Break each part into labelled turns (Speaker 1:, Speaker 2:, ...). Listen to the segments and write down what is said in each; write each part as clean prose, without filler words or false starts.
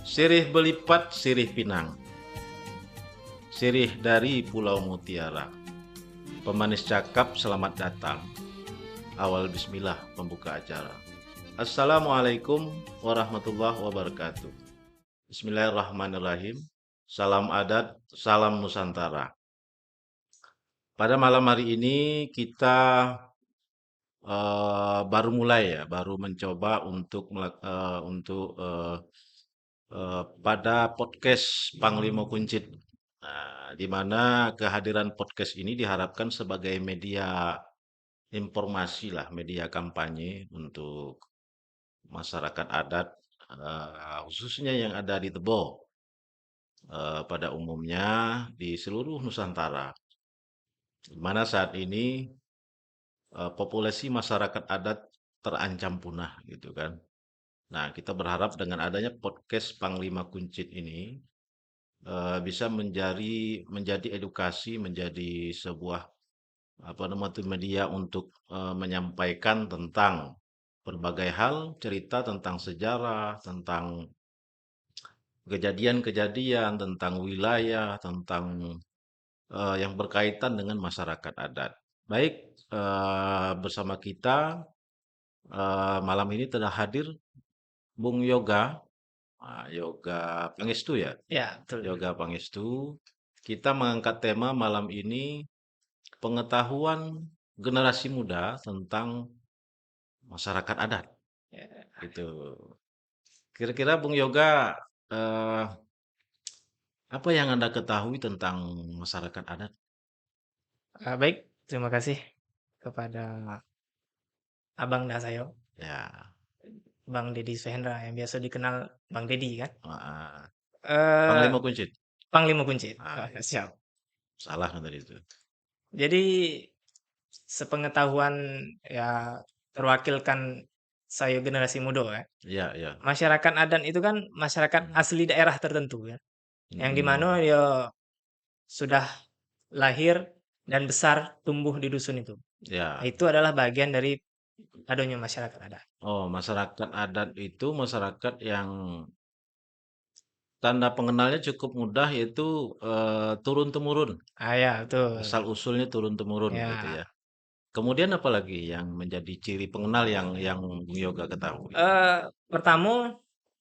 Speaker 1: Sirih Belipat, Sirih Pinang, Sirih dari Pulau Mutiara. Pemanis cakap, selamat datang. Awal bismillah pembuka acara. Assalamualaikum warahmatullahi wabarakatuh. Bismillahirrahmanirrahim. Salam adat, salam Nusantara. Pada malam hari ini kita baru mulai ya, baru mencoba untuk pada podcast Panglima Kuncit. Nah, di mana kehadiran podcast ini diharapkan sebagai media informasi lah, media kampanye untuk masyarakat adat, khususnya yang ada di Tebo, pada umumnya di seluruh Nusantara. Di mana saat ini populasi masyarakat adat terancam punah gitu kan. Nah, kita berharap dengan adanya podcast Panglima Kuncit ini bisa menjadi edukasi, menjadi sebuah apa namanya tuh media untuk menyampaikan tentang berbagai hal, cerita tentang sejarah, tentang kejadian-kejadian, tentang wilayah, tentang yang berkaitan dengan masyarakat adat. Baik, bersama kita malam ini telah hadir Bung Yoga, Yoga Pangestu ya,
Speaker 2: Ya, betul.
Speaker 1: Yoga Pangestu. Kita mengangkat tema malam ini pengetahuan generasi muda tentang masyarakat adat.
Speaker 2: Ya.
Speaker 1: Gitu. Kira-kira Bung Yoga, eh, apa yang Anda ketahui tentang masyarakat adat?
Speaker 2: Baik, terima kasih kepada Abang Dasayo,
Speaker 1: Ya,
Speaker 2: Bang Deddy Suhendra yang biasa dikenal Bang Deddy kan.
Speaker 1: ah,
Speaker 2: Eh,
Speaker 1: Panglima Kuncit.
Speaker 2: Panglima Kuncit.
Speaker 1: Ah, iya.
Speaker 2: Siap.
Speaker 1: Salah kan tadi itu.
Speaker 2: Jadi sepengetahuan ya terwakilkan saya generasi muda ya.
Speaker 1: Iya, iya.
Speaker 2: Masyarakat adat itu kan masyarakat
Speaker 1: Hmm.
Speaker 2: asli daerah tertentu ya. Yang di mana
Speaker 1: Mm-mm.
Speaker 2: dia sudah lahir dan besar tumbuh di dusun itu. Nah,
Speaker 1: Ya.
Speaker 2: itu adalah bagian dari adanya masyarakat adat.
Speaker 1: Oh, masyarakat adat itu masyarakat yang tanda pengenalnya cukup mudah yaitu turun temurun.
Speaker 2: Ah ya, betul.
Speaker 1: Asal usulnya turun temurun gitu
Speaker 2: Ya.
Speaker 1: ya. Kemudian apa lagi yang menjadi ciri pengenal yang Bung Yoga ketahui?
Speaker 2: Pertama,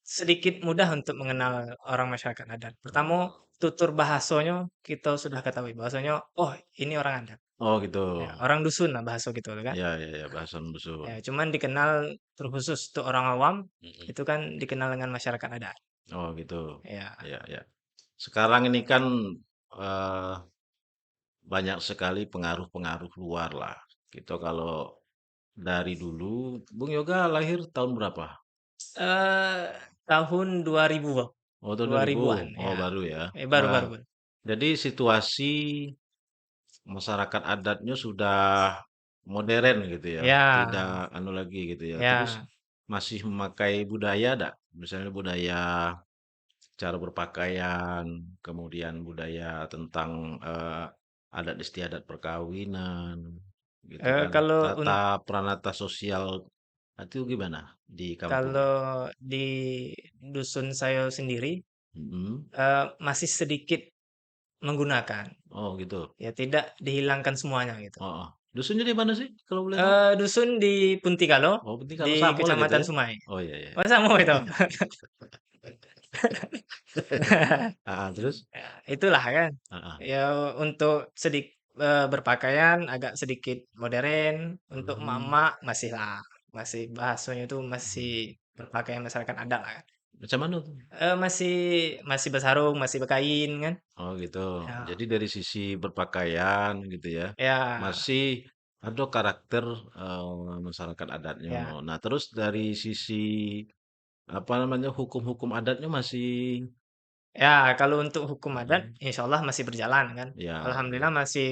Speaker 2: sedikit mudah untuk mengenal orang masyarakat adat. Pertama, tutur bahasanya kita sudah ketahui bahwasanya, oh ini orang adat.
Speaker 1: Oh gitu.
Speaker 2: Ya, orang dusun lah bahasa gitu kan.
Speaker 1: Ya, ya, ya, bahasa
Speaker 2: Ya,
Speaker 1: dusun.
Speaker 2: cuman dikenal terkhusus untuk orang awam
Speaker 1: Mm-mm.
Speaker 2: itu kan dikenal dengan masyarakat adat.
Speaker 1: Oh gitu.
Speaker 2: Ya,
Speaker 1: Ya, ya. Sekarang ini kan eh, banyak sekali pengaruh-pengaruh luar lah. Gitu kalau dari dulu, Bung Yoga lahir tahun berapa?
Speaker 2: eh tahun 2000,
Speaker 1: Oh tahun 2000.
Speaker 2: 2000-an
Speaker 1: Oh
Speaker 2: ya.
Speaker 1: baru ya.
Speaker 2: Baru
Speaker 1: Wah,
Speaker 2: baru. Baru.
Speaker 1: jadi situasi masyarakat adatnya sudah modern gitu ya,
Speaker 2: Ya,
Speaker 1: tidak anu lagi gitu ya. Terus
Speaker 2: ya.
Speaker 1: masih memakai budaya ada, misalnya budaya cara berpakaian, kemudian budaya tentang adat istiadat perkawinan, gitu kan.
Speaker 2: Kalau
Speaker 1: Tata pranata sosial itu gimana di kampung?
Speaker 2: kalau di dusun saya sendiri
Speaker 1: Mm-mm.
Speaker 2: masih sedikit menggunakan,
Speaker 1: Oh gitu.
Speaker 2: ya tidak dihilangkan semuanya gitu.
Speaker 1: Oh, oh. Dusunnya di mana sih kalau boleh tahu?
Speaker 2: Dusun di Puntikalo,
Speaker 1: Oh, penting kalau
Speaker 2: di
Speaker 1: Samo lah gitu
Speaker 2: Kecamatan
Speaker 1: ya.
Speaker 2: Sumai.
Speaker 1: Oh iya iya.
Speaker 2: Oh, sama itu.
Speaker 1: Terus?
Speaker 2: Ya, itulah kan.
Speaker 1: Ah, ah.
Speaker 2: Ya untuk berpakaian agak sedikit modern, untuk
Speaker 1: Hmm.
Speaker 2: emak-emak masih lah, masih bahasanya itu masih berpakaian masyarakat adat lah kan.
Speaker 1: Macam mana tuh?
Speaker 2: Masih masih bersarung, masih berkain kan.
Speaker 1: Oh gitu.
Speaker 2: Ya,
Speaker 1: Jadi dari sisi berpakaian gitu ya,
Speaker 2: ya,
Speaker 1: masih ada karakter masyarakat adatnya.
Speaker 2: ya.
Speaker 1: Nah, terus dari sisi apa namanya hukum-hukum adatnya masih
Speaker 2: Ya, kalau untuk hukum adat,
Speaker 1: mm,
Speaker 2: insya Allah masih berjalan kan.
Speaker 1: ya,
Speaker 2: Alhamdulillah
Speaker 1: ya
Speaker 2: masih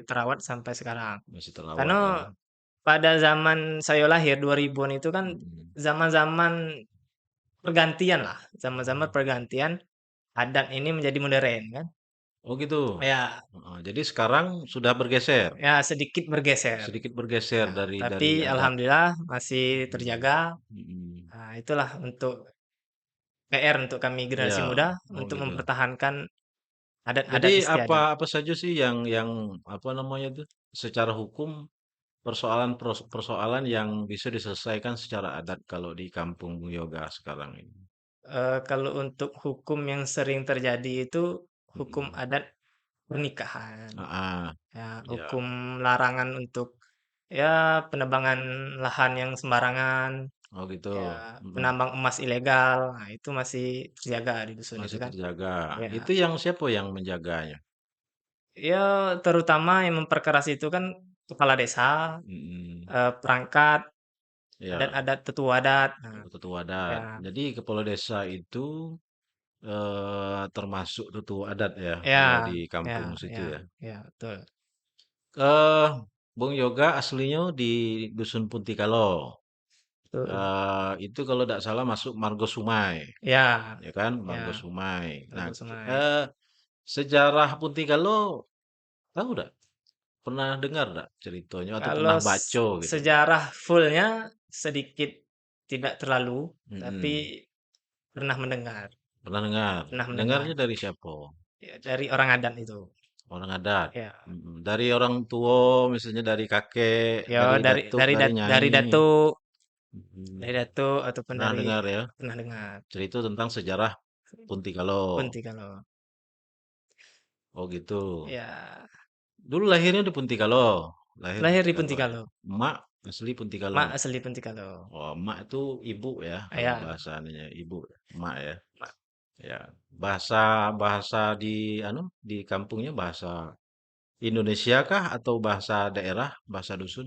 Speaker 2: terawat sampai sekarang.
Speaker 1: masih terawat
Speaker 2: Karena
Speaker 1: ya.
Speaker 2: pada zaman saya lahir 2000-an itu kan
Speaker 1: Mm.
Speaker 2: zaman-zaman pergantian lah, zaman-zaman pergantian adat ini menjadi modern kan.
Speaker 1: Oh gitu.
Speaker 2: Ya,
Speaker 1: Heeh, jadi sekarang sudah bergeser,
Speaker 2: ya sedikit bergeser.
Speaker 1: sedikit bergeser
Speaker 2: Ya,
Speaker 1: dari
Speaker 2: tapi
Speaker 1: adat.
Speaker 2: alhamdulillah masih
Speaker 1: Mhm,
Speaker 2: terjaga.
Speaker 1: mhm.
Speaker 2: Nah, itulah untuk PR untuk kami generasi
Speaker 1: Ya,
Speaker 2: muda
Speaker 1: oh
Speaker 2: untuk
Speaker 1: gitu.
Speaker 2: mempertahankan
Speaker 1: Jadi
Speaker 2: adat-adat
Speaker 1: apa
Speaker 2: istiadat.
Speaker 1: apa saja sih yang apa namanya tuh, secara hukum persoalan yang bisa diselesaikan secara adat kalau di kampung Yoga sekarang ini?
Speaker 2: Kalau untuk hukum yang sering terjadi itu hukum
Speaker 1: Mhm.
Speaker 2: adat pernikahan.
Speaker 1: Heeh,
Speaker 2: Ya,
Speaker 1: iya.
Speaker 2: hukum larangan untuk ya penebangan lahan yang sembarangan,
Speaker 1: Oh gitu,
Speaker 2: ya
Speaker 1: mhm.
Speaker 2: penambang emas ilegal. Nah, itu masih terjaga di dusun itu
Speaker 1: Masih
Speaker 2: kan.
Speaker 1: terjaga.
Speaker 2: Ya,
Speaker 1: Itu yang siapa yang menjaganya?
Speaker 2: ya terutama yang memperkeras itu kan kepala desa,
Speaker 1: Mhm,
Speaker 2: perangkat,
Speaker 1: iya,
Speaker 2: adat-adat tetua adat. Nah,
Speaker 1: tetua adat.
Speaker 2: ya,
Speaker 1: Jadi kepala desa itu termasuk tetua adat ya kalau
Speaker 2: ya,
Speaker 1: di kampung
Speaker 2: ya,
Speaker 1: situ
Speaker 2: ya,
Speaker 1: ya.
Speaker 2: ya, betul.
Speaker 1: Eh, Bung Yoga aslinya di Dusun Puntikalo.
Speaker 2: Betul.
Speaker 1: Itu kalau tidak salah masuk Margo Sumai,
Speaker 2: Ya,
Speaker 1: ya kan? Margo
Speaker 2: ya,
Speaker 1: Sumai. Nah,
Speaker 2: Telugu Sungai.
Speaker 1: sejarah Puntikalo tahu nggak? Pernah dengar nggak ceritanya atau pernah
Speaker 2: Kalau
Speaker 1: baca gitu?
Speaker 2: sejarah fullnya sedikit tidak terlalu, tapi
Speaker 1: Mm-mm.
Speaker 2: pernah mendengar,
Speaker 1: Pernah dengar?
Speaker 2: pernah mendengar.
Speaker 1: Dengarnya dari siapa?
Speaker 2: Ya, dari orang adat itu.
Speaker 1: Orang adat.
Speaker 2: Ya,
Speaker 1: Mm-mm. Dari orang tua, misalnya dari kakek,
Speaker 2: ya
Speaker 1: dari
Speaker 2: dari
Speaker 1: datuk, dari
Speaker 2: dari
Speaker 1: nyai.
Speaker 2: dari
Speaker 1: Mm.
Speaker 2: datuk ataupun
Speaker 1: Pernah
Speaker 2: dari
Speaker 1: dengar ya?
Speaker 2: pernah dengar.
Speaker 1: Cerita tentang sejarah Puntikalo.
Speaker 2: Punti kalau
Speaker 1: Oh gitu.
Speaker 2: ya
Speaker 1: Dulu lahirnya di Puntikalo. Lahir
Speaker 2: lahir di
Speaker 1: Puntikalo ya.
Speaker 2: Puntikalo.
Speaker 1: Emak asli Puntikalo.
Speaker 2: Mak asli Puntikalo.
Speaker 1: Oh, emak itu ibu ya, kalau
Speaker 2: Ya,
Speaker 1: bahasanya ibu, emak ya.
Speaker 2: Mak.
Speaker 1: Ya, bahasa bahasa di di kampungnya bahasa Indonesia kah atau bahasa daerah, bahasa dusun?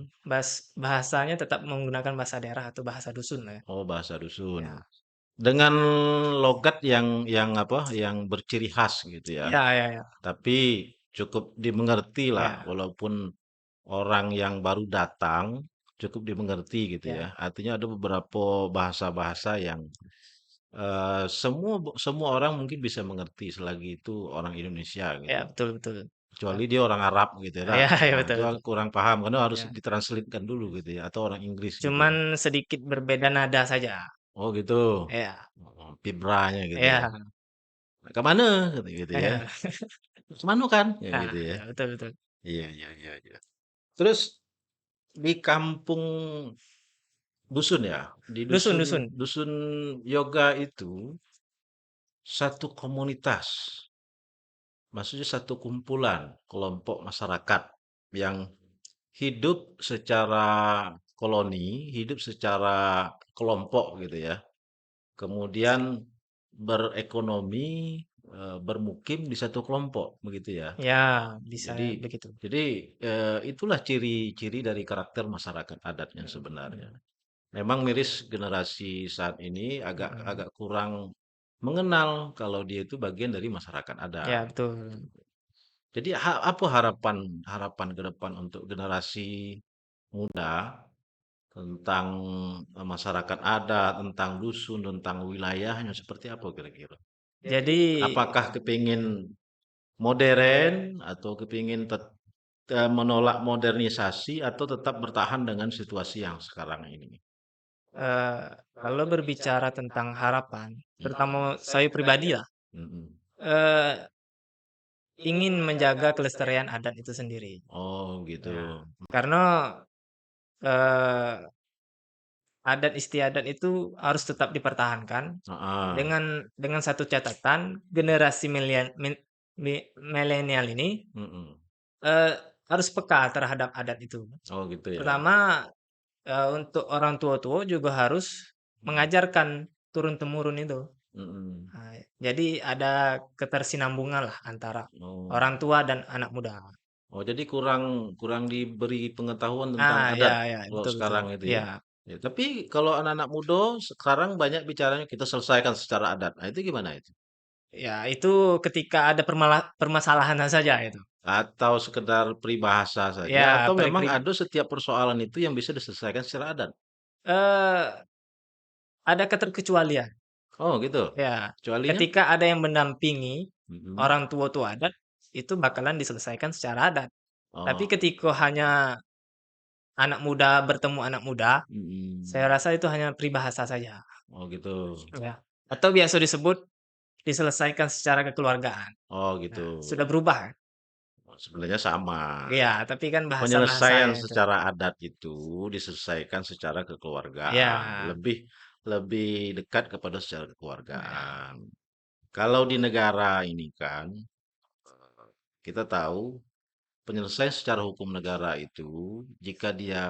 Speaker 2: Bahasanya tetap menggunakan bahasa daerah atau bahasa dusun lah ya.
Speaker 1: Oh, bahasa dusun.
Speaker 2: Ya,
Speaker 1: Dengan logat yang apa? Yang berciri khas gitu ya.
Speaker 2: ya, ya, ya.
Speaker 1: Tapi cukup dimengerti lah,
Speaker 2: Ya,
Speaker 1: walaupun orang yang baru datang cukup dimengerti gitu ya.
Speaker 2: ya,
Speaker 1: Artinya ada beberapa bahasa-bahasa yang semua orang mungkin bisa mengerti selagi itu orang Indonesia
Speaker 2: ya,
Speaker 1: gitu.
Speaker 2: betul betul.
Speaker 1: Kecuali
Speaker 2: Ya,
Speaker 1: dia orang Arab gitu ya.
Speaker 2: ya, ya
Speaker 1: Nah,
Speaker 2: betul
Speaker 1: itu aku
Speaker 2: betul.
Speaker 1: kurang paham karena harus
Speaker 2: Ya.
Speaker 1: ditranslatekan dulu gitu ya atau orang Inggris gitu ya.
Speaker 2: Cuman sedikit berbeda nada saja.
Speaker 1: Oh gitu.
Speaker 2: Ya,
Speaker 1: Oh, fibranya gitu ya.
Speaker 2: ya,
Speaker 1: "Nah, ke mana gitu, gitu ya.
Speaker 2: ya,
Speaker 1: Ke mana kan? Ya
Speaker 2: nah,
Speaker 1: gitu ya.
Speaker 2: ya betul betul.
Speaker 1: Iya iya iya iya. Terus di kampung dusun ya, di
Speaker 2: Dusun
Speaker 1: dusun
Speaker 2: dusun.
Speaker 1: dusun yoga itu satu komunitas. Maksudnya satu kumpulan kelompok masyarakat yang hidup secara koloni, hidup secara kelompok gitu ya. Kemudian berekonomi, bermukim di satu kelompok begitu ya.
Speaker 2: Ya, bisa
Speaker 1: Jadi
Speaker 2: begitu.
Speaker 1: jadi itulah ciri-ciri dari karakter masyarakat adatnya
Speaker 2: Mm,
Speaker 1: sebenarnya.
Speaker 2: mm,
Speaker 1: Memang miris generasi saat ini agak
Speaker 2: mm.
Speaker 1: agak kurang mengenal kalau dia itu bagian dari masyarakat
Speaker 2: Ya,
Speaker 1: adat.
Speaker 2: betul.
Speaker 1: Jadi apa harapan harapan ke depan untuk generasi muda tentang masyarakat adat, tentang dusun, tentang wilayahnya seperti apa kira-kira?
Speaker 2: Jadi
Speaker 1: Apakah kepingin modern atau kepingin menolak modernisasi atau tetap bertahan dengan situasi yang sekarang ini?
Speaker 2: eh, kalau berbicara tentang harapan, terutama
Speaker 1: Mm-mm.
Speaker 2: saya pribadi lah,
Speaker 1: Mm-mm.
Speaker 2: eh, ingin menjaga kelestarian adat itu sendiri.
Speaker 1: Oh gitu.
Speaker 2: Ya, karena eh, adat istiadat itu harus tetap dipertahankan
Speaker 1: Ah,
Speaker 2: dengan satu catatan, generasi milenial ini
Speaker 1: mm-mm.
Speaker 2: eh, harus peka terhadap adat itu.
Speaker 1: Oh gitu ya.
Speaker 2: Pertama, untuk orang tua-tua juga harus
Speaker 1: Mm-mm.
Speaker 2: mengajarkan turun-temurun itu.
Speaker 1: Mm-mm.
Speaker 2: Nah, jadi ada ketersinambungan lah antara
Speaker 1: Oh.
Speaker 2: orang tua dan anak muda.
Speaker 1: Oh, jadi kurang kurang diberi pengetahuan tentang
Speaker 2: Ah,
Speaker 1: adat
Speaker 2: ya, ya,
Speaker 1: kalau
Speaker 2: betul betul.
Speaker 1: sekarang itu ya.
Speaker 2: Ya,
Speaker 1: Ya, tapi kalau anak-anak muda sekarang banyak bicaranya kita selesaikan secara adat. Nah, itu gimana itu?
Speaker 2: ya itu ketika ada permasalahan saja itu.
Speaker 1: Atau sekedar peribahasa saja,
Speaker 2: Ya,
Speaker 1: atau memang ada setiap persoalan itu yang bisa diselesaikan secara adat?
Speaker 2: eh, ada keterkecualian.
Speaker 1: Oh, gitu.
Speaker 2: Ya,
Speaker 1: Kecualinya?
Speaker 2: ketika ada yang mendampingi
Speaker 1: Mhm.
Speaker 2: orang tua tua adat, itu bakalan diselesaikan secara adat. Tapi
Speaker 1: Oh,
Speaker 2: ketika hanya anak muda bertemu anak muda, saya
Speaker 1: mhm.
Speaker 2: rasa itu hanya peribahasa saja,
Speaker 1: Oh gitu.
Speaker 2: ya. Atau biasa disebut diselesaikan secara kekeluargaan.
Speaker 1: Oh gitu.
Speaker 2: Nah, sudah berubah kan?
Speaker 1: Oh, sebenarnya sama.
Speaker 2: Iya, tapi kan
Speaker 1: Penyelesaian
Speaker 2: bahasa-bahasanya itu.
Speaker 1: secara adat itu diselesaikan secara kekeluargaan,
Speaker 2: Ya,
Speaker 1: lebih lebih dekat kepada secara
Speaker 2: ya,
Speaker 1: kekeluargaan. Kalau di negara ini kan, kita tahu penyelesaian secara hukum negara itu, jika dia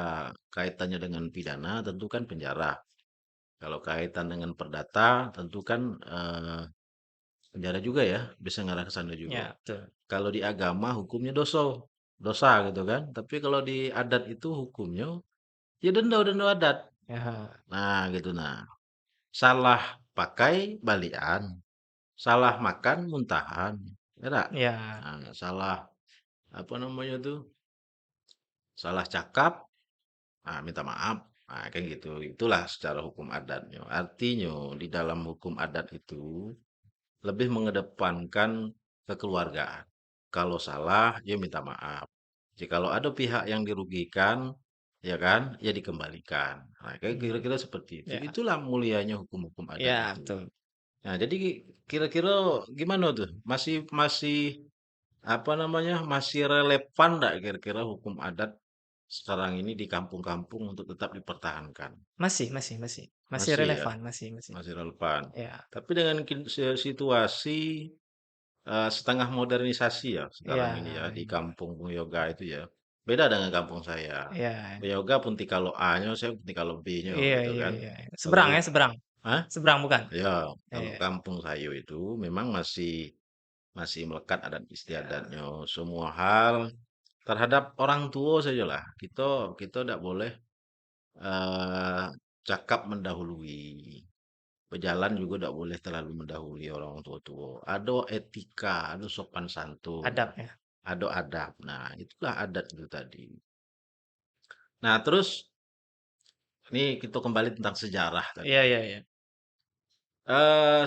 Speaker 1: kaitannya dengan pidana, tentu kan penjara. Kalau kaitan dengan perdata, tentu kan penjara juga ya, bisa ngarah ke sana juga.
Speaker 2: ya, betul.
Speaker 1: Kalau di agama hukumnya dosa, dosa gitu kan. Tapi kalau di adat itu hukumnya ya denda, denda adat.
Speaker 2: Ya,
Speaker 1: Nah, gitu nah. Salah pakai balian, salah makan muntahan. Ya tak?
Speaker 2: ya,
Speaker 1: Nah, salah apa namanya tuh? Salah cakap, nah, minta maaf. Nah, kayak gitu. Itulah secara hukum adatnya. Artinya di dalam hukum adat itu lebih mengedepankan kekeluargaan. Kalau salah, ya minta maaf. Jikalau ada pihak yang dirugikan, ya kan, ya dikembalikan. Nah, kayak
Speaker 2: hmm,
Speaker 1: kira-kira seperti itu.
Speaker 2: ya,
Speaker 1: Itulah mulianya hukum-hukum adat
Speaker 2: ya,
Speaker 1: itu.
Speaker 2: betul.
Speaker 1: Nah, jadi kira-kira gimana tuh? Masih masih apa namanya? Masih relevan enggak kira-kira hukum adat sekarang ini di kampung-kampung untuk tetap dipertahankan?
Speaker 2: Masih
Speaker 1: Masih ya,
Speaker 2: relevan, masih.
Speaker 1: masih relevan.
Speaker 2: Ya,
Speaker 1: Tapi dengan situasi setengah modernisasi ya sekarang ini ya
Speaker 2: ya,
Speaker 1: di kampung Bung Yoga itu ya. Beda dengan kampung saya.
Speaker 2: ya,
Speaker 1: Bung Yoga Puntikalo A-nya, saya Puntikalo B-nya
Speaker 2: iya,
Speaker 1: gitu
Speaker 2: iya,
Speaker 1: kan.
Speaker 2: iya.
Speaker 1: Kalau
Speaker 2: Seberang ya, seberang.
Speaker 1: Hah?
Speaker 2: Seberang bukan?
Speaker 1: Ya, kalau
Speaker 2: Iya,
Speaker 1: kampung saya itu memang masih masih melekat adat
Speaker 2: ya,
Speaker 1: istiadatnya. Semua hal terhadap orang tua saja lah. Kita kita tidak boleh eh cakap mendahului. Berjalan juga tidak boleh terlalu mendahului orang tua-tua. Ada etika, ada sopan santun,
Speaker 2: adab ya.
Speaker 1: ada adab. Nah, itulah adat itu tadi. Nah, terus ini kita kembali tentang sejarah tadi.
Speaker 2: Iya, iya, iya.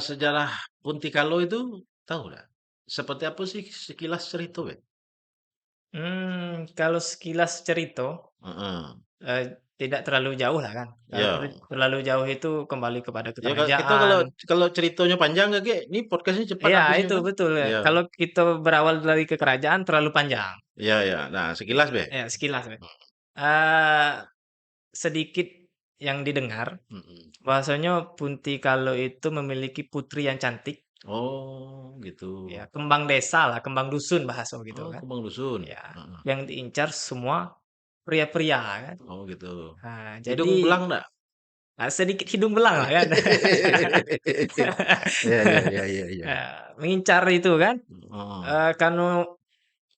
Speaker 1: Sejarah Puntikalo itu tahu nggak? Seperti apa sih sekilas cerita, Be?
Speaker 2: Kalau sekilas cerita,
Speaker 1: Heeh.
Speaker 2: eee, tidak terlalu jauh lah kan. Kalau
Speaker 1: Ya,
Speaker 2: terlalu jauh itu kembali kepada
Speaker 1: ya kita
Speaker 2: kerajaan.
Speaker 1: kalau kalau ceritanya panjang gak, Ge? Ini podcastnya cepat
Speaker 2: Iya,
Speaker 1: habisnya
Speaker 2: itu
Speaker 1: kan?
Speaker 2: betul ya.
Speaker 1: Ya,
Speaker 2: Kalau kita berawal dari ke kerajaan terlalu panjang.
Speaker 1: ya, ya. Nah, sekilas, Be.
Speaker 2: Ya, sekilas ya. Eee, sedikit yang didengar,
Speaker 1: Mm-mm.
Speaker 2: bahwasanya Puntikalo itu memiliki putri yang cantik,
Speaker 1: Oh, gitu.
Speaker 2: ya, kembang desa lah, kembang dusun bahasa gitu
Speaker 1: Oh,
Speaker 2: kan.
Speaker 1: Kebang Dusun.
Speaker 2: Ya,
Speaker 1: Heeh.
Speaker 2: yang diincar semua pria-pria kan.
Speaker 1: Oh gitu.
Speaker 2: Nah,
Speaker 1: Hidung
Speaker 2: jadi
Speaker 1: belang nggak?
Speaker 2: sedikit hidung belang lah kan.
Speaker 1: Iya iya iya iya iya.
Speaker 2: Mengincar itu kan,
Speaker 1: Oh.
Speaker 2: karena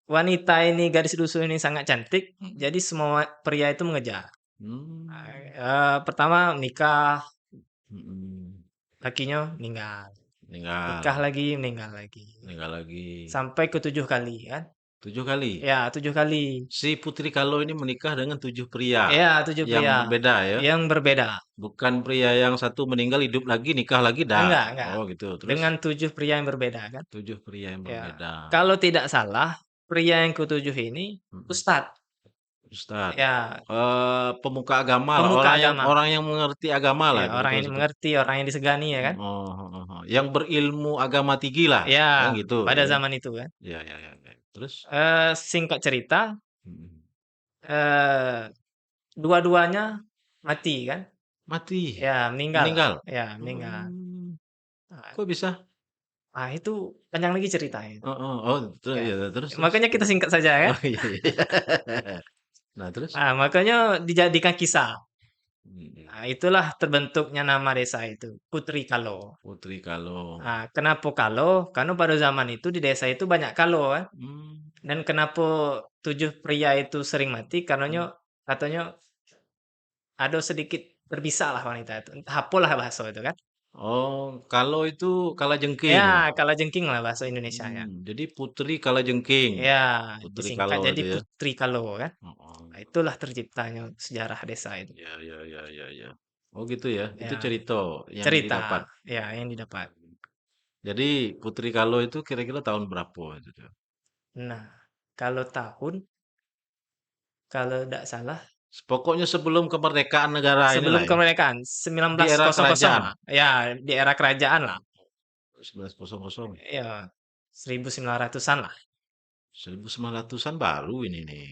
Speaker 2: wanita ini, gadis dusun ini sangat cantik, jadi semua pria itu mengejar.
Speaker 1: Hmm.
Speaker 2: Pertama nikah,
Speaker 1: Mm-mm.
Speaker 2: lakinya meninggal, nikah
Speaker 1: Meninggal,
Speaker 2: lagi, meninggal lagi,
Speaker 1: meninggal lagi.
Speaker 2: sampai ke-7 kali kan.
Speaker 1: 7 kali.
Speaker 2: Ya, 7 kali.
Speaker 1: Si Putri Kalo ini menikah dengan 7 pria
Speaker 2: Ya, 7
Speaker 1: yang
Speaker 2: pria
Speaker 1: berbeda ya.
Speaker 2: yang berbeda.
Speaker 1: Bukan pria yang satu meninggal hidup lagi nikah lagi dah.
Speaker 2: Enggak,
Speaker 1: Oh gitu. Terus
Speaker 2: dengan 7 pria yang berbeda kan.
Speaker 1: 7 pria yang
Speaker 2: Ya,
Speaker 1: berbeda.
Speaker 2: kalau tidak salah, pria yang ke-7 ini
Speaker 1: Mm-mm.
Speaker 2: ustad.
Speaker 1: Ustadz.
Speaker 2: Ya,
Speaker 1: Pemuka agama lah.
Speaker 2: pemuka
Speaker 1: Orang yang
Speaker 2: agama.
Speaker 1: orang yang mengerti agama lah.
Speaker 2: Ya, orang
Speaker 1: Kira-kira
Speaker 2: ini
Speaker 1: seperti.
Speaker 2: mengerti, orang yang disegani ya kan.
Speaker 1: Oh, heeh heeh. Yang berilmu agama tinggi lah, kan
Speaker 2: Ya,
Speaker 1: gitu
Speaker 2: pada
Speaker 1: ya.
Speaker 2: zaman itu kan.
Speaker 1: Iya iya iya iya. Terus?
Speaker 2: Singkat cerita,
Speaker 1: Mhm.
Speaker 2: eee, dua-duanya mati kan.
Speaker 1: Mati?
Speaker 2: Ya, meninggal lah.
Speaker 1: Meninggal?
Speaker 2: Ya, meninggal.
Speaker 1: Mmm,
Speaker 2: Nah,
Speaker 1: kok bisa?
Speaker 2: itu panjang lagi ceritanya itu.
Speaker 1: Heeh, oh
Speaker 2: Ya,
Speaker 1: iya terus terus?
Speaker 2: makanya kita singkat saja kan.
Speaker 1: Oh iya iya iya. Nah terus?
Speaker 2: Nah, makanya dijadikan kisah.
Speaker 1: Mhm.
Speaker 2: Nah, itulah terbentuknya nama desa itu, Putri Kalo.
Speaker 1: Putri Kalo.
Speaker 2: Nah, kenapa Kalo? Karena pada zaman itu di desa itu banyak Kalo kan.
Speaker 1: Mmm,
Speaker 2: Dan kenapa 7 pria itu sering mati? Karenanya
Speaker 1: mmm.
Speaker 2: katanya ada sedikit berbisa lah wanita itu. Entah apalah bahasa itu kan.
Speaker 1: Oh, Kalo itu kalajengking?
Speaker 2: Ya, kalajengking lah bahasa Indonesianya.
Speaker 1: Jadi Putri Kalajengking.
Speaker 2: Ya,
Speaker 1: Putri
Speaker 2: disingkat
Speaker 1: Kalo
Speaker 2: jadi
Speaker 1: itu ya?
Speaker 2: Putri Kalo kan. Nah,
Speaker 1: Heeh.
Speaker 2: itulah terciptanya sejarah desa itu.
Speaker 1: Ya ya ya ya ya. Oh gitu ya? Itu
Speaker 2: Ya,
Speaker 1: cerita yang didapat?
Speaker 2: cerita ya yang didapat.
Speaker 1: Jadi Putri Kalo itu kira-kira tahun berapa itu tuh?
Speaker 2: Nah, kalau tahun, kalau tidak salah
Speaker 1: Pokoknya sebelum kemerdekaan negara
Speaker 2: sebelum
Speaker 1: inilah ya.
Speaker 2: kemerdekaan
Speaker 1: Di era
Speaker 2: 1900
Speaker 1: kerajaan.
Speaker 2: lah. Ya, di era kerajaan lah.
Speaker 1: 1900.
Speaker 2: Ya, 1900-an lah.
Speaker 1: 1900-an baru ini nih.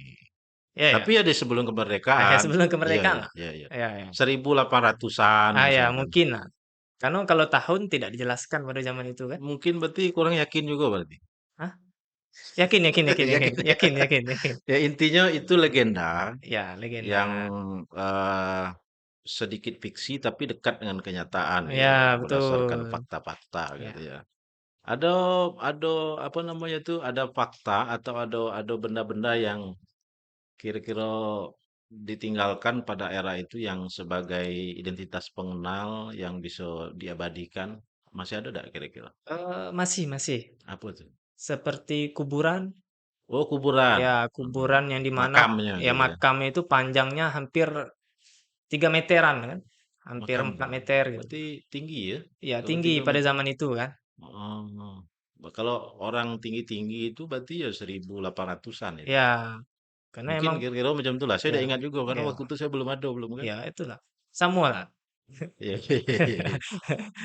Speaker 2: Ya,
Speaker 1: Tapi
Speaker 2: ya.
Speaker 1: ya di sebelum
Speaker 2: Ah, ya
Speaker 1: kemerdekaan.
Speaker 2: sebelum
Speaker 1: Iya,
Speaker 2: kemerdekaan
Speaker 1: iya,
Speaker 2: lah.
Speaker 1: iya, iya.
Speaker 2: Ya, ya.
Speaker 1: 1800-an
Speaker 2: Ah, ya,
Speaker 1: misalkan.
Speaker 2: mungkin lah. Karena kalau tahun tidak dijelaskan pada zaman itu kan.
Speaker 1: Mungkin berarti kurang yakin juga berarti.
Speaker 2: Hah? Yakin, yakin, yakin, yakin,
Speaker 1: Yakin.
Speaker 2: yakin, yakin, yakin.
Speaker 1: Ya intinya itu legenda
Speaker 2: Ya,
Speaker 1: yang
Speaker 2: legenda.
Speaker 1: eh, sedikit fiksi tapi dekat dengan kenyataan gitu kan,
Speaker 2: Ya,
Speaker 1: berdasarkan
Speaker 2: betul.
Speaker 1: fakta-fakta gitu
Speaker 2: Ya.
Speaker 1: ya. Ada ada apa namanya tuh? Ada fakta atau ada benda-benda yang kira-kira ditinggalkan pada era itu yang sebagai identitas pengenal yang bisa diabadikan. Masih ada nggak kira-kira?
Speaker 2: Masih, masih.
Speaker 1: Apa tuh?
Speaker 2: Seperti kuburan.
Speaker 1: Oh, kuburan.
Speaker 2: Ya,
Speaker 1: Mm-mm.
Speaker 2: kuburan yang di mana
Speaker 1: Makamnya
Speaker 2: ya
Speaker 1: gitu ya.
Speaker 2: makamnya itu panjangnya hampir 3 meteran kan. Hampir
Speaker 1: Makam.
Speaker 2: 4 meter gitu.
Speaker 1: Berarti tinggi ya.
Speaker 2: Ya,
Speaker 1: Kalau
Speaker 2: tinggi
Speaker 1: 3
Speaker 2: pada
Speaker 1: meter.
Speaker 2: zaman itu kan.
Speaker 1: Oh. Kalau orang tinggi-tinggi itu berarti ya 1800-an itu.
Speaker 2: Ya, karena
Speaker 1: Mungkin
Speaker 2: emang
Speaker 1: kira-kira macam itulah. Saya
Speaker 2: ya,
Speaker 1: udah ingat juga karena waktu
Speaker 2: ya,
Speaker 1: itu saya belum ada belum kan.
Speaker 2: ya itulah. Semua lah.
Speaker 1: Iya,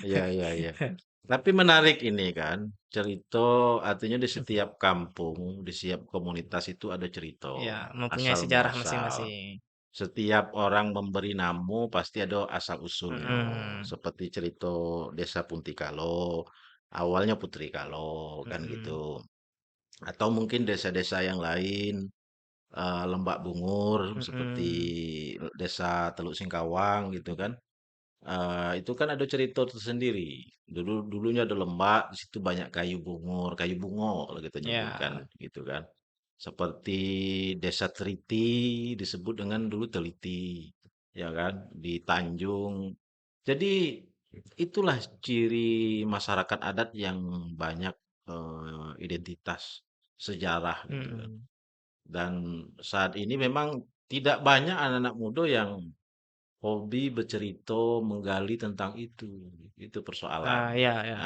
Speaker 1: iya, iya, iya. Tapi menarik ini kan, cerita artinya di setiap kampung, di setiap komunitas itu ada cerita,
Speaker 2: Ya, mempunyai
Speaker 1: asal
Speaker 2: sejarah
Speaker 1: muasal.
Speaker 2: masing-masing.
Speaker 1: Setiap orang memberi namo pasti ada asal usulnya.
Speaker 2: Mhm,
Speaker 1: Seperti cerita Desa Puntikalo, awalnya Putri Kalo kan
Speaker 2: mhm,
Speaker 1: gitu. Atau mungkin desa-desa yang lain, Lembak Bungur seperti
Speaker 2: mhm.
Speaker 1: Desa Teluk Singkawang gitu kan. Itu kan ada cerita tersendiri. Dulunya ada lembah, di situ banyak kayu bungur, kayu bungo kalau kita nyebutkan
Speaker 2: Ya,
Speaker 1: gitu kan. Seperti Desa Teliti disebut dengan dulu Teliti, ya kan, di Tanjung. Jadi itulah ciri masyarakat adat yang banyak identitas sejarah gitu kan.
Speaker 2: mhm.
Speaker 1: Dan saat ini memang tidak banyak anak-anak muda yang hobi bercerita, menggali tentang itu. Itu persoalan.
Speaker 2: Ya, ya.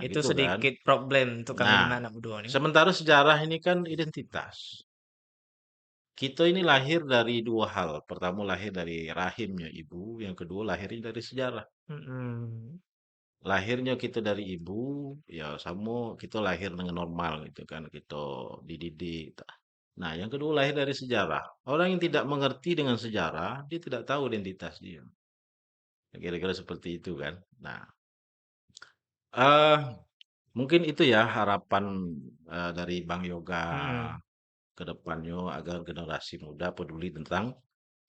Speaker 2: Itu
Speaker 1: Gitu kan.
Speaker 2: sedikit problem untuk kami
Speaker 1: Nah,
Speaker 2: lima anak berdua nih.
Speaker 1: sementara sejarah ini kan identitas. Kita ini lahir dari dua hal. Pertama lahir dari rahimnya ibu, yang kedua lahirnya dari sejarah.
Speaker 2: Mhm.
Speaker 1: Lahirnya kita dari ibu, ya sama kita lahir dengan normal gitu kan. Kita dididik. Nah, yang kedua lahir dari sejarah. Orang yang tidak mengerti dengan sejarah, dia tidak tahu identitas dia. Kira-kira seperti itu kan. Nah, eh mungkin itu ya harapan dari Bang Yoga
Speaker 2: Mhm.
Speaker 1: ke depannya agar generasi muda peduli tentang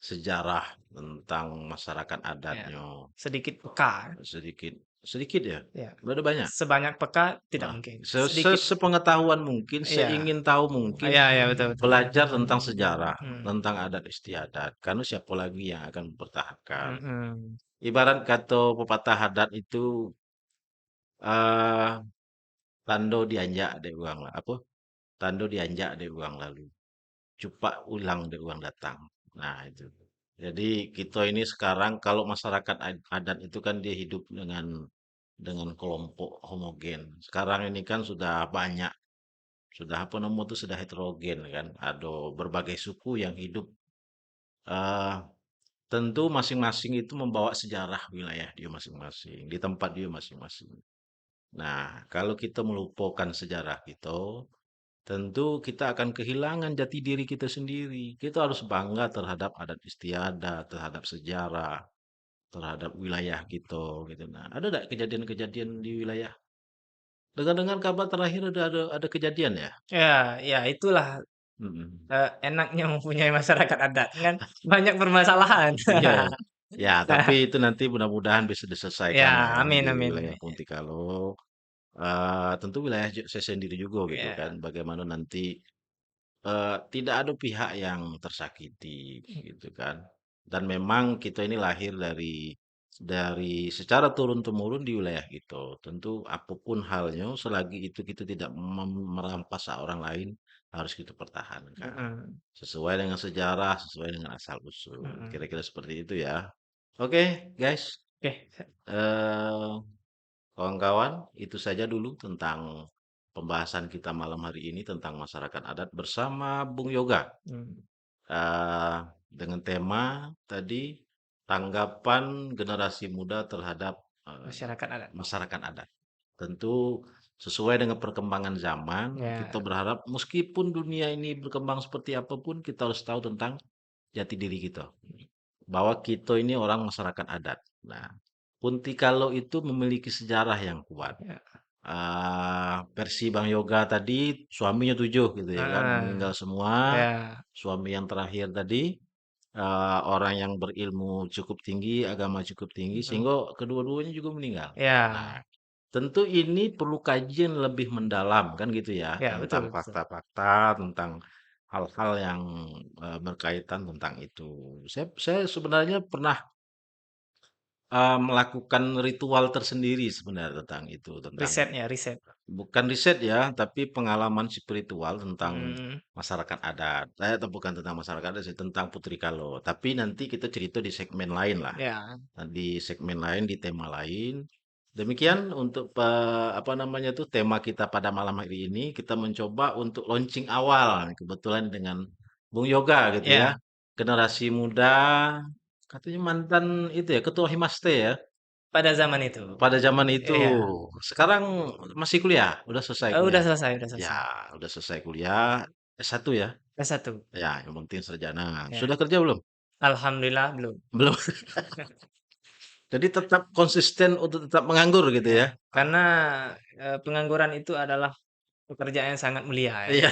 Speaker 1: sejarah, tentang masyarakat
Speaker 2: Ya.
Speaker 1: adatnya.
Speaker 2: Sedikit peka.
Speaker 1: Sedikit, sedikit ya.
Speaker 2: Ya.
Speaker 1: Udah banyak.
Speaker 2: Sebanyak peka tidak
Speaker 1: Nah,
Speaker 2: mungkin. Sedikit.
Speaker 1: sepengetahuan mungkin,
Speaker 2: Ya.
Speaker 1: seingin tahu mungkin
Speaker 2: Ya, ya, betul, betul.
Speaker 1: belajar tentang sejarah,
Speaker 2: Hmm.
Speaker 1: tentang adat istiadat. Karena siapa lagi yang akan mempertahankan?
Speaker 2: Mhm.
Speaker 1: Ibarat kata pepatah adat itu eh tando dianjak dek uang lah. Apa? Tando dianjak dek uang lalu. Cupak ulang dek uang datang. Nah, itu. Jadi kita ini sekarang kalau masyarakat adat itu kan dia hidup dengan kelompok homogen. Sekarang ini kan sudah banyak, sudah apa namanya itu sudah heterogen kan. Ada berbagai suku yang hidup. eh Tentu masing-masing itu membawa sejarah wilayah dia masing-masing, di tempat dia masing-masing. Nah, kalau kita melupakan sejarah kita, tentu kita akan kehilangan jati diri kita sendiri. Kita harus bangga terhadap adat istiadat, terhadap sejarah, terhadap wilayah kita gitu. Nah, ada tidak kejadian-kejadian di wilayah? Dengar-dengar kabar terakhir ada kejadian ya?
Speaker 2: Ya, ya itulah
Speaker 1: Mm-mm.
Speaker 2: enaknya mempunyai masyarakat adat kan banyak permasalahan.
Speaker 1: Iya, ya. Ya, tapi itu nanti mudah-mudahan bisa diselesaikan lah
Speaker 2: Ya,
Speaker 1: ya
Speaker 2: amin,
Speaker 1: di
Speaker 2: amin,
Speaker 1: wilayah
Speaker 2: amin.
Speaker 1: Puntikalo. Tentu wilayah saya sendiri juga gitu kan.
Speaker 2: Ya.
Speaker 1: Bagaimana nanti tidak ada pihak yang tersakiti gitu kan. Dan memang kita ini lahir dari secara turun temurun di wilayah itu. Tentu apapun halnya selagi itu kita tidak merampas hak orang lain harus kita pertahankan.
Speaker 2: Mhm,
Speaker 1: Sesuai dengan sejarah, sesuai dengan asal usul.
Speaker 2: mhm.
Speaker 1: Kira-kira seperti itu ya. Oke, guys.
Speaker 2: Oke,
Speaker 1: eh Kawan-kawan, itu saja dulu tentang pembahasan kita malam hari ini tentang masyarakat adat bersama Bung Yoga.
Speaker 2: Hmm,
Speaker 1: Eh, dengan tema tadi tanggapan generasi muda terhadap
Speaker 2: masyarakat adat.
Speaker 1: masyarakat adat. Tentu sesuai dengan perkembangan zaman, kita
Speaker 2: Ya,
Speaker 1: berharap meskipun dunia ini berkembang seperti apapun, kita harus tahu tentang jati diri kita. Bahwa kita ini orang masyarakat adat. Nah, Puntikalo itu memiliki sejarah yang kuat.
Speaker 2: ya.
Speaker 1: Versi Bang Yoga tadi suaminya 7 gitu ya kan, meninggal
Speaker 2: Ah,
Speaker 1: semua.
Speaker 2: ya.
Speaker 1: Suami yang terakhir tadi orang yang berilmu cukup tinggi, agama cukup tinggi,
Speaker 2: Mhm.
Speaker 1: sehingga kedua-duanya juga meninggal. Nah,
Speaker 2: Ya,
Speaker 1: tentu ini perlu kajian lebih mendalam kan gitu ya,
Speaker 2: ya betul
Speaker 1: tentang
Speaker 2: betul.
Speaker 1: fakta-fakta, tentang hal-hal yang berkaitan tentang itu. Saya sebenarnya pernah melakukan ritual tersendiri sebenarnya tentang itu, tentang
Speaker 2: Risetnya, riset.
Speaker 1: bukan riset ya, tapi pengalaman spiritual tentang
Speaker 2: Hmm,
Speaker 1: masyarakat adat. Bukan tentang masyarakat adat sih, tentang Putri Kalo. Tapi nanti kita cerita di segmen lain lah.
Speaker 2: ya.
Speaker 1: Nah, di segmen lain, di tema lain. Demikian untuk apa namanya tuh tema kita pada malam hari ini. Kita mencoba untuk launching awal, kebetulan dengan Bung Yoga gitu ya.
Speaker 2: Ya,
Speaker 1: Generasi muda, katanya mantan itu ya, ketua Himaste ya.
Speaker 2: pada zaman itu.
Speaker 1: Pada zaman itu.
Speaker 2: Iya.
Speaker 1: Sekarang masih kuliah? Udah selesai
Speaker 2: Udah
Speaker 1: kuliah?
Speaker 2: selesai, udah
Speaker 1: Ya,
Speaker 2: selesai.
Speaker 1: udah selesai kuliah. S1 ya?
Speaker 2: S1.
Speaker 1: Ya, yang penting sarjana.
Speaker 2: Ya.
Speaker 1: Sudah kerja belum?
Speaker 2: Alhamdulillah belum.
Speaker 1: Belum. Jadi tetap konsisten untuk tetap menganggur gitu
Speaker 2: Ya,
Speaker 1: ya?
Speaker 2: karena pengangguran itu adalah pekerjaan yang sangat mulia ya.
Speaker 1: Iya.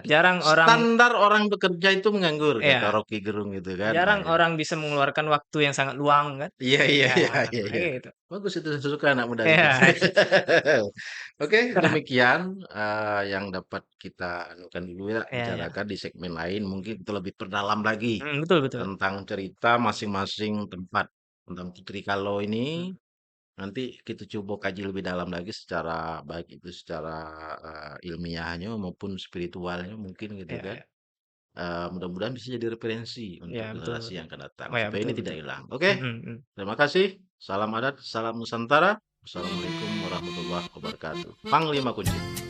Speaker 2: Jarang orang
Speaker 1: Standar orang bekerja itu menganggur, kata
Speaker 2: ya,
Speaker 1: Rocky Gerung gitu kan. Nah,
Speaker 2: jarang
Speaker 1: ya.
Speaker 2: orang bisa mengeluarkan waktu yang sangat luang kan.
Speaker 1: Iya, iya,
Speaker 2: Ya,
Speaker 1: iya, iya, iya.
Speaker 2: gitu.
Speaker 1: Bagus itu, saya suka anak muda gitu.
Speaker 2: Ya.
Speaker 1: Oke, demikian yang dapat kita anukan dulu ya,
Speaker 2: Ya, ya.
Speaker 1: bicarakan di segmen lain. Mungkin kita lebih perdalam lagi
Speaker 2: Betul betul.
Speaker 1: tentang cerita masing-masing tempat. Tentang Putri Kalo
Speaker 2: Hmm,
Speaker 1: ini, nanti kita coba kaji lebih dalam lagi secara, baik itu secara ilmiahnya maupun spiritualnya mungkin gitu
Speaker 2: ya,
Speaker 1: kan.
Speaker 2: ya.
Speaker 1: Mudah-mudahan bisa jadi referensi
Speaker 2: Ya,
Speaker 1: untuk
Speaker 2: betul
Speaker 1: generasi
Speaker 2: betul.
Speaker 1: yang akan datang,
Speaker 2: Oh ya,
Speaker 1: supaya
Speaker 2: betul
Speaker 1: ini tidak
Speaker 2: betul.
Speaker 1: hilang. Oke,
Speaker 2: Mhm.
Speaker 1: terima kasih. Salam adat, salam Nusantara. Assalamualaikum warahmatullahi wabarakatuh. Panglima Kunci.